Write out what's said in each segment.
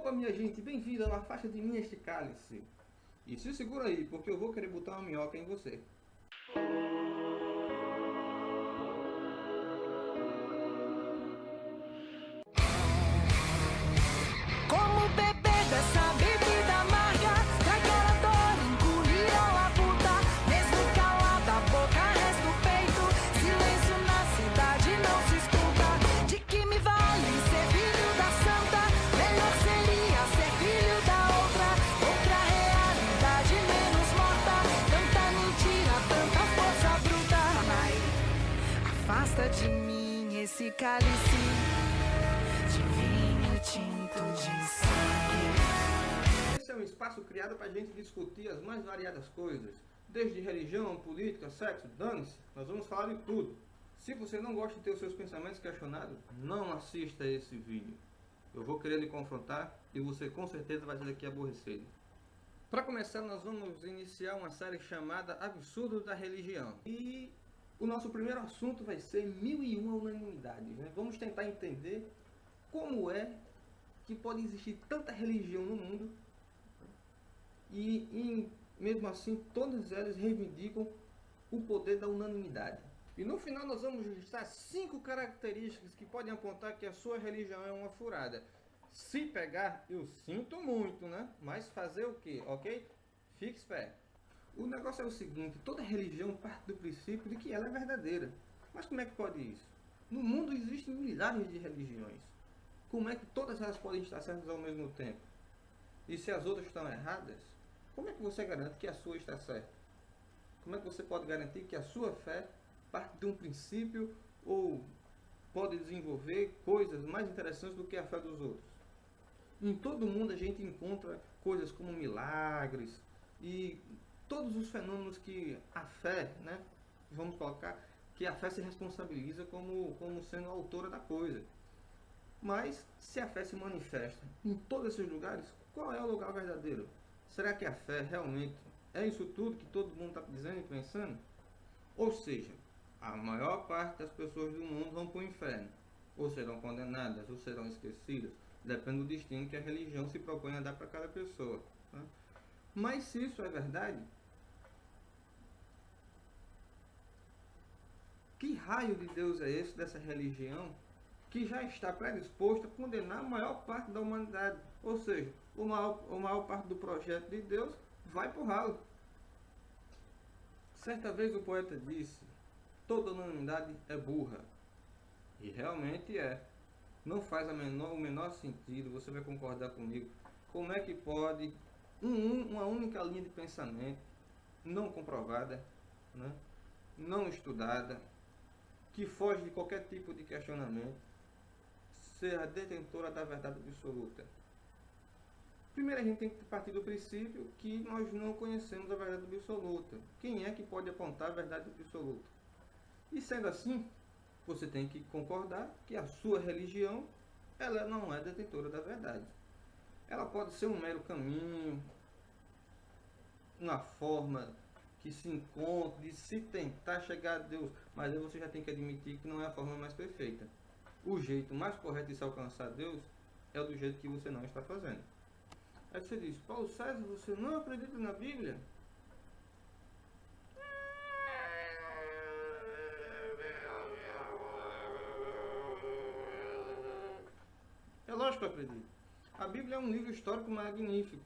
Opa, minha gente, bem-vindo a Afasta de mim este cálice. E se segura aí, porque eu vou querer botar uma minhoca em você. Como beber dessa bebida amarga, daquela dor engoliram a puta. Mesmo calada a boca, resta o peito. Silêncio na cidade não se escuta. De que me vale ser filho da santa? Melhor seria ser filho da outra. Outra realidade menos morta. Tanta mentira, tanta força bruta. Vai, afasta de mim esse cálice de vinho tinto de sangue. Esse é um espaço criado para a gente discutir as mais variadas coisas. Desde religião, política, sexo, dane-se. Nós vamos falar de tudo. Se você não gosta de ter os seus pensamentos questionados, não assista esse vídeo. Eu vou querer lhe confrontar e você com certeza vai sair daqui aborrecido. Para começar, nós vamos iniciar uma série chamada Absurdos da Religião. E o nosso primeiro assunto vai ser 1001 unanimidades, né? Vamos tentar entender como é que pode existir tanta religião no mundo e mesmo assim todas elas reivindicam o poder da unanimidade. E no final nós vamos listar 5 características que podem apontar que a sua religião é uma furada. Se pegar, eu sinto muito, né? Mas fazer o que, ok? Fique esperto. O negócio é o seguinte, toda religião parte do princípio de que ela é verdadeira. Mas como é que pode isso? No mundo existem milhares de religiões. Como é que todas elas podem estar certas ao mesmo tempo? E se as outras estão erradas, como é que você garante que a sua está certa? Como é que você pode garantir que a sua fé parte de um princípio ou pode desenvolver coisas mais interessantes do que a fé dos outros? Em todo mundo a gente encontra coisas como milagres e todos os fenômenos que a fé, né, vamos colocar, que a fé se responsabiliza como sendo a autora da coisa. Mas, se a fé se manifesta em todos esses lugares, qual é o lugar verdadeiro? Será que a fé realmente é isso tudo que todo mundo está dizendo e pensando? Ou seja, a maior parte das pessoas do mundo vão para o inferno. Ou serão condenadas, ou serão esquecidas. Depende do destino que a religião se propõe a dar para cada pessoa. Tá? Mas se isso é verdade, que raio de Deus é esse dessa religião que já está predisposto a condenar a maior parte da humanidade? Ou seja, a maior parte do projeto de Deus vai para o ralo. Certa vez o poeta disse, toda unanimidade é burra. E realmente é. Não faz o menor sentido, você vai concordar comigo. Como é que pode uma única linha de pensamento, não comprovada, né, não estudada, que foge de qualquer tipo de questionamento, ser a detentora da verdade absoluta? Primeiro a gente tem que partir do princípio que nós não conhecemos a verdade absoluta. Quem é que pode apontar a verdade absoluta? E sendo assim, você tem que concordar que a sua religião, ela não é detentora da verdade. Ela pode ser um mero caminho, uma forma que se encontra de se tentar chegar a Deus, mas aí você já tem que admitir que não é a forma mais perfeita. O jeito mais correto de se alcançar Deus é o do jeito que você não está fazendo. Aí você diz, Paulo César, você não acredita na Bíblia? É lógico que eu acredito. A Bíblia é um livro histórico magnífico.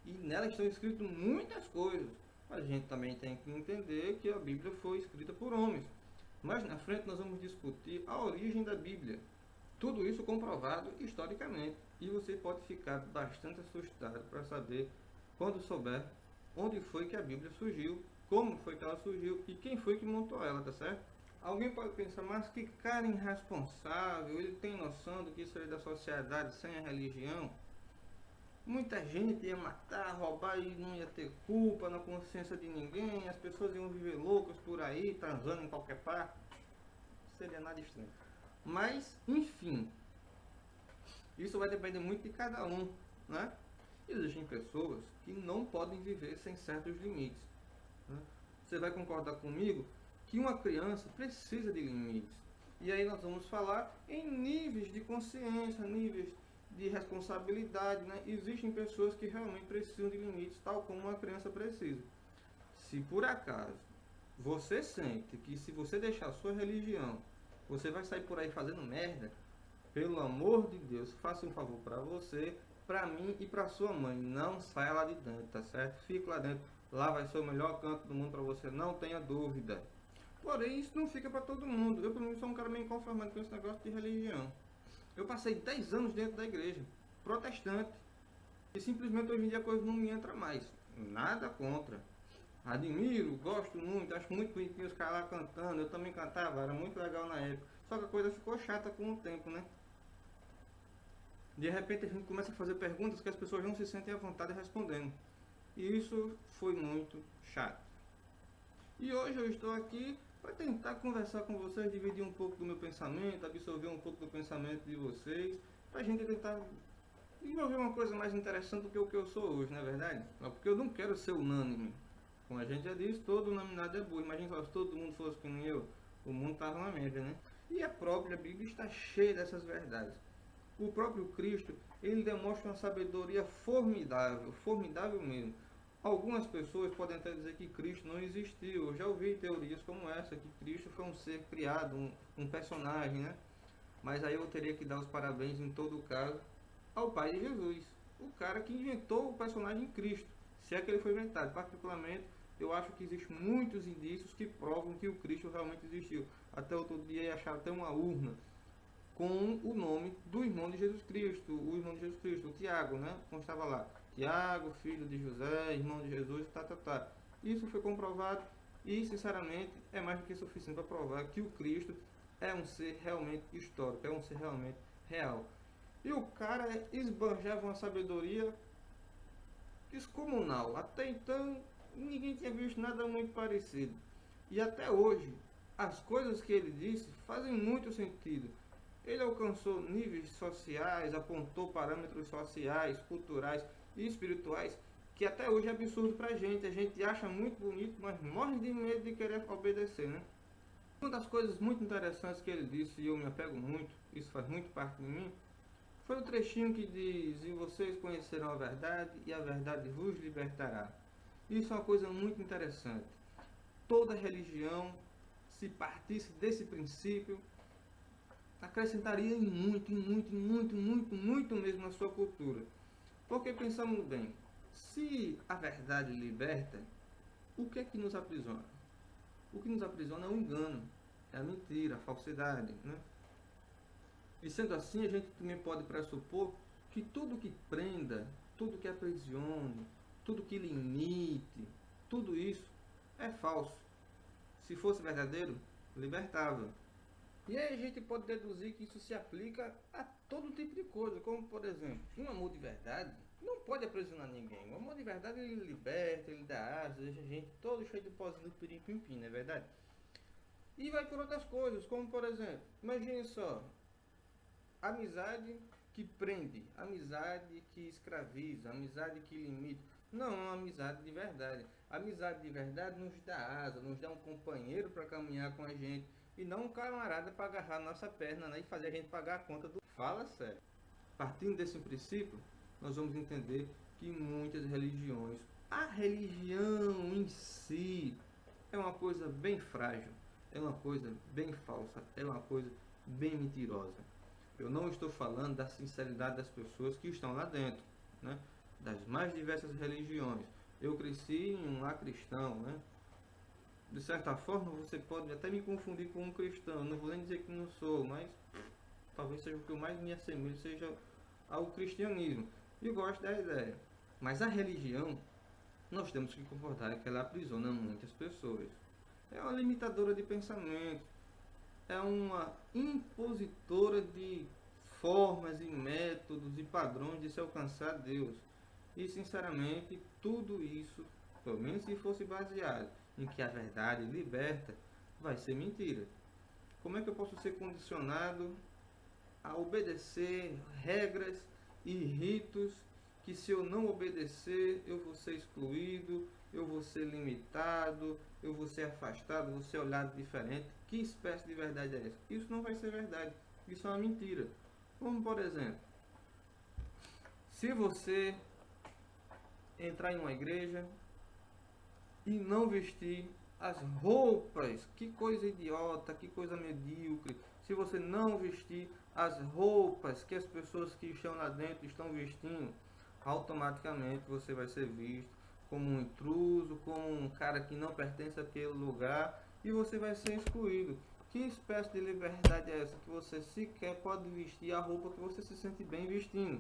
E nela estão escritas muitas coisas. A gente também tem que entender que a Bíblia foi escrita por homens. Mas na frente nós vamos discutir a origem da Bíblia. Tudo isso comprovado historicamente. E você pode ficar bastante assustado para saber, quando souber, onde foi que a Bíblia surgiu, como foi que ela surgiu e quem foi que montou ela, tá certo? Alguém pode pensar, mas que cara irresponsável, ele tem noção do que seria da sociedade sem a religião? Muita gente ia matar, roubar e não ia ter culpa na consciência de ninguém, as pessoas iam viver loucas por aí, transando em qualquer parte. Não seria nada estranho. Mas, enfim, isso vai depender muito de cada um, né? Existem pessoas que não podem viver sem certos limites, né? Você vai concordar comigo que uma criança precisa de limites. E aí nós vamos falar em níveis de consciência, níveis de responsabilidade, né? Existem pessoas que realmente precisam de limites, tal como uma criança precisa. Se por acaso você sente que se você deixar a sua religião, você vai sair por aí fazendo merda, pelo amor de Deus, faça um favor para você, para mim e para sua mãe. Não saia lá de dentro, tá certo? Fique lá dentro. Lá vai ser o melhor canto do mundo para você, não tenha dúvida. Porém, isso não fica para todo mundo. Eu, pelo menos, sou um cara meio inconformado com esse negócio de religião. Eu passei 10 anos dentro da igreja, protestante, e simplesmente hoje em dia a coisa não me entra mais. Nada contra. Admiro, gosto muito, acho muito bonitinho os caras lá cantando. Eu também cantava, era muito legal na época. Só que a coisa ficou chata com o tempo, né? De repente a gente começa a fazer perguntas que as pessoas não se sentem à vontade respondendo. E isso foi muito chato. E hoje eu estou aqui para tentar conversar com vocês, dividir um pouco do meu pensamento, absorver um pouco do pensamento de vocês, para a gente tentar desenvolver uma coisa mais interessante do que o que eu sou hoje, não é verdade? Porque eu não quero ser unânime. Como a gente já disse, todo unanimidade é burro. Imagina só, se todo mundo fosse que nem eu, o mundo estava uma merda, né? E a própria Bíblia está cheia dessas verdades. O próprio Cristo, ele demonstra uma sabedoria formidável, formidável mesmo. Algumas pessoas podem até dizer que Cristo não existiu. Eu já ouvi teorias como essa, que Cristo foi um ser criado, um personagem, né? Mas aí eu teria que dar os parabéns, em todo caso, ao Pai de Jesus. O cara que inventou o personagem Cristo. Se é que ele foi inventado. Particularmente, eu acho que existem muitos indícios que provam que o Cristo realmente existiu. Até outro dia acharam até uma urna com o nome do irmão de Jesus Cristo, o irmão de Jesus Cristo, o Tiago, né? Como estava lá, Tiago, filho de José, irmão de Jesus, tá. Isso foi comprovado e, sinceramente, é mais do que suficiente para provar que o Cristo é um ser realmente histórico, é um ser realmente real. E o cara esbanjava uma sabedoria descomunal. Até então, ninguém tinha visto nada muito parecido. E até hoje, as coisas que ele disse fazem muito sentido. Ele alcançou níveis sociais, apontou parâmetros sociais, culturais e espirituais que até hoje é absurdo pra gente. A gente acha muito bonito, mas morre de medo de querer obedecer, né? Uma das coisas muito interessantes que ele disse, e eu me apego muito, isso faz muito parte de mim, foi o trechinho que diz: e vocês conhecerão a verdade, e a verdade vos libertará. Isso é uma coisa muito interessante. Toda religião, se partisse desse princípio, acrescentaria muito mesmo na sua cultura. Porque pensamos bem, se a verdade liberta, o que é que nos aprisiona? O que nos aprisiona é o engano, é a mentira, a falsidade, né? E sendo assim, a gente também pode pressupor que tudo que prenda, tudo que aprisione, tudo que limite, tudo isso é falso. Se fosse verdadeiro, libertava. E aí a gente pode deduzir que isso se aplica a todo tipo de coisa, como por exemplo, um amor de verdade não pode aprisionar ninguém. O amor de verdade ele liberta, ele dá asas, deixa a gente todo cheio de pozinho do pirim-pim-pim, não é verdade? E vai por outras coisas, como por exemplo, imagine só, amizade que prende, amizade que escraviza, amizade que limita. Não é uma amizade de verdade. A amizade de verdade nos dá asa, nos dá um companheiro para caminhar com a gente. E não um camarada para agarrar a nossa perna, né, e fazer a gente pagar a conta do... Fala sério. Partindo desse princípio, nós vamos entender que muitas religiões, a religião em si, é uma coisa bem frágil, é uma coisa bem falsa, é uma coisa bem mentirosa. Eu não estou falando da sinceridade das pessoas que estão lá dentro, né, das mais diversas religiões. Eu cresci em um lar cristão, né? De certa forma, você pode até me confundir com um cristão. Não vou nem dizer que não sou, mas talvez seja o que eu mais me assemelho, seja ao cristianismo. E eu gosto da ideia. Mas a religião, nós temos que concordar que ela aprisiona muitas pessoas. É uma limitadora de pensamento. É uma impositora de formas e métodos e padrões de se alcançar Deus. E, sinceramente, tudo isso, pelo menos se fosse baseado em que a verdade liberta, vai ser mentira. Como é que eu posso ser condicionado a obedecer regras e ritos que, se eu não obedecer, eu vou ser excluído, eu vou ser limitado, eu vou ser afastado, vou ser olhado diferente? Que espécie de verdade é essa? Isso não vai ser verdade, isso é uma mentira. Como, por exemplo, Se você entrar em uma igreja e não vestir as roupas, que coisa idiota, que coisa medíocre. Se você não vestir as roupas que as pessoas que estão lá dentro estão vestindo, automaticamente você vai ser visto como um intruso, como um cara que não pertence àquele lugar e você vai ser excluído. Que espécie de liberdade é essa que você sequer pode vestir a roupa que você se sente bem vestindo?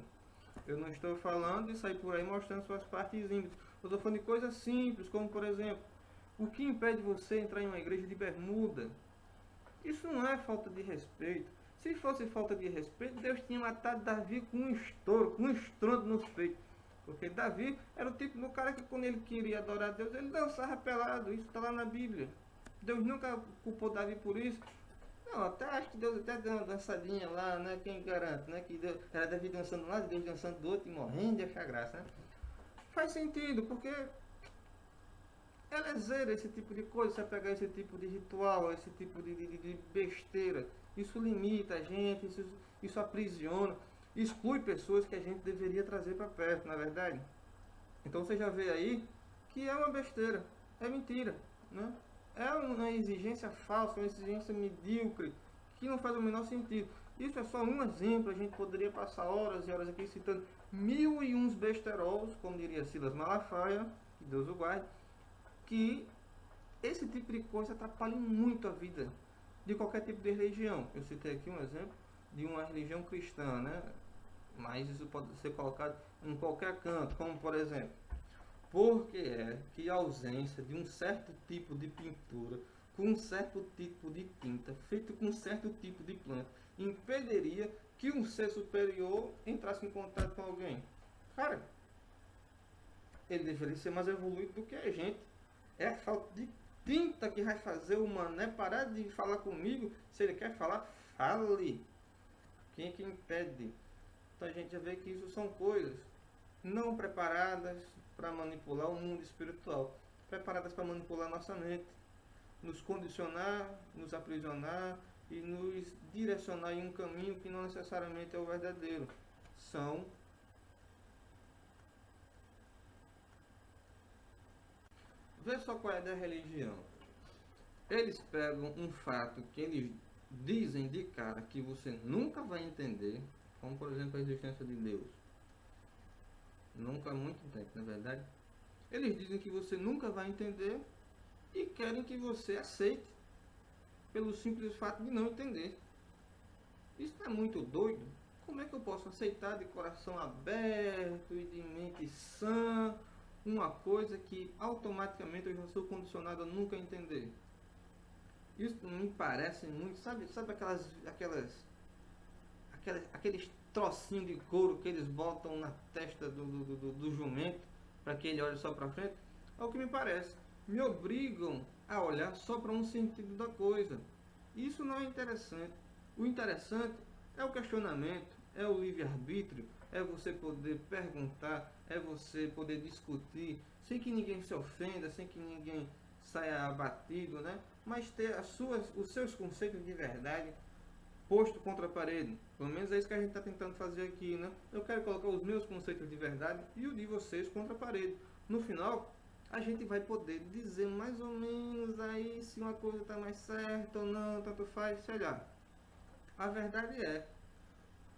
Eu não estou falando de sair por aí mostrando suas partes íntimas. Eu estou falando de coisas simples, como por exemplo, o que impede você entrar em uma igreja de bermuda? Isso não é falta de respeito. Se fosse falta de respeito, Deus tinha matado Davi com um estouro, com um estrondo nos peitos. Porque Davi era o tipo do cara que quando ele queria adorar a Deus, ele dançava pelado. Isso está lá na Bíblia. Deus nunca culpou Davi por isso. Não, até acho que Deus até deu uma dançadinha lá, né? Quem garante, né? Que Deus, era Davi dançando lá, Deus dançando do outro e morrendo de achar graça, né? Faz sentido, porque é lezeira esse tipo de coisa, você pegar esse tipo de ritual, esse tipo de besteira. Isso limita a gente, isso aprisiona, exclui pessoas que a gente deveria trazer para perto, na verdade. Então você já vê aí que é uma besteira, é mentira, né? É uma exigência falsa, uma exigência medíocre, que não faz o menor sentido. Isso é só um exemplo, a gente poderia passar horas e horas aqui citando 1001 besterols, como diria Silas Malafaia, que Deus o guarde, que esse tipo de coisa atrapalha muito a vida de qualquer tipo de religião. Eu citei aqui um exemplo de uma religião cristã, né? Mas isso pode ser colocado em qualquer canto, como por exemplo, porque é que a ausência de um certo tipo de pintura, com um certo tipo de tinta, feito com um certo tipo de planta, impediria que um ser superior entrasse em contato com alguém? Cara, ele deveria ser mais evoluído do que a gente. É a falta de tinta que vai fazer o mané parar de falar comigo. Se ele quer falar, fale. Quem é que impede? Então a gente já vê que isso são coisas não preparadas para manipular o mundo espiritual, preparadas para manipular nossa mente, nos condicionar, nos aprisionar e nos direcionar em um caminho que não necessariamente é o verdadeiro. São Vê só qual é da religião. Eles pegam um fato que eles dizem de cara que você nunca vai entender, como por exemplo a existência de Deus. Nunca há muito tempo, na verdade. Eles dizem que você nunca vai entender e querem que você aceite pelo simples fato de não entender. Isso é muito doido. Como é que eu posso aceitar de coração aberto e de mente sã uma coisa que automaticamente eu já sou condicionado a nunca entender? Isso me parece muito, sabe aqueles trocinhos de couro que eles botam na testa do jumento para que ele olhe só para frente? É o que me parece. Me obrigam a olhar só para um sentido da coisa. Isso não é interessante. O interessante é o questionamento, é o livre-arbítrio, é você poder perguntar, é você poder discutir, sem que ninguém se ofenda, sem que ninguém saia abatido, né? Mas ter os seus conceitos de verdade posto contra a parede. Pelo menos é isso que a gente está tentando fazer aqui, né? Eu quero colocar os meus conceitos de verdade e o de vocês contra a parede. No final, a gente vai poder dizer mais ou menos aí se uma coisa está mais certa ou não, tanto faz, sei lá. A verdade é,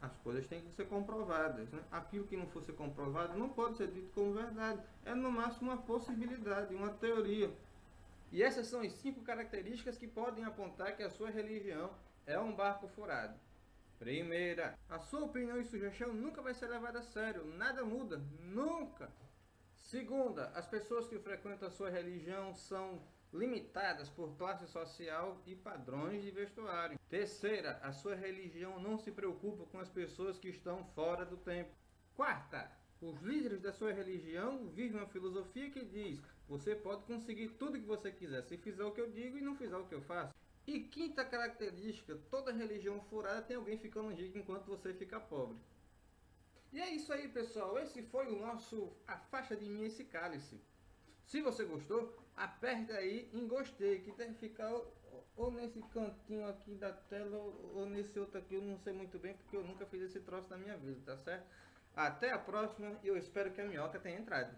as coisas têm que ser comprovadas, né? Aquilo que não for ser comprovado não pode ser dito como verdade. É no máximo uma possibilidade, uma teoria. E essas são as 5 características que podem apontar que a sua religião é um barco furado. Primeira, a sua opinião e sugestão nunca vai ser levada a sério. Nada muda, nunca. Segunda, as pessoas que frequentam a sua religião são limitadas por classe social e padrões de vestuário. Terceira, a sua religião não se preocupa com as pessoas que estão fora do templo. Quarta, os líderes da sua religião vivem uma filosofia que diz: você pode conseguir tudo que você quiser se fizer o que eu digo e não fizer o que eu faço. E quinta característica, toda religião furada tem alguém ficando rico enquanto você fica pobre. E é isso aí, pessoal. Esse foi o nosso Afasta de Mim Esse Cálice. Se você gostou, aperta aí em gostei, que deve ficar ou nesse cantinho aqui da tela ou nesse outro aqui. Eu não sei muito bem porque eu nunca fiz esse troço na minha vida, tá certo? Até a próxima e eu espero que a minhoca tenha entrado.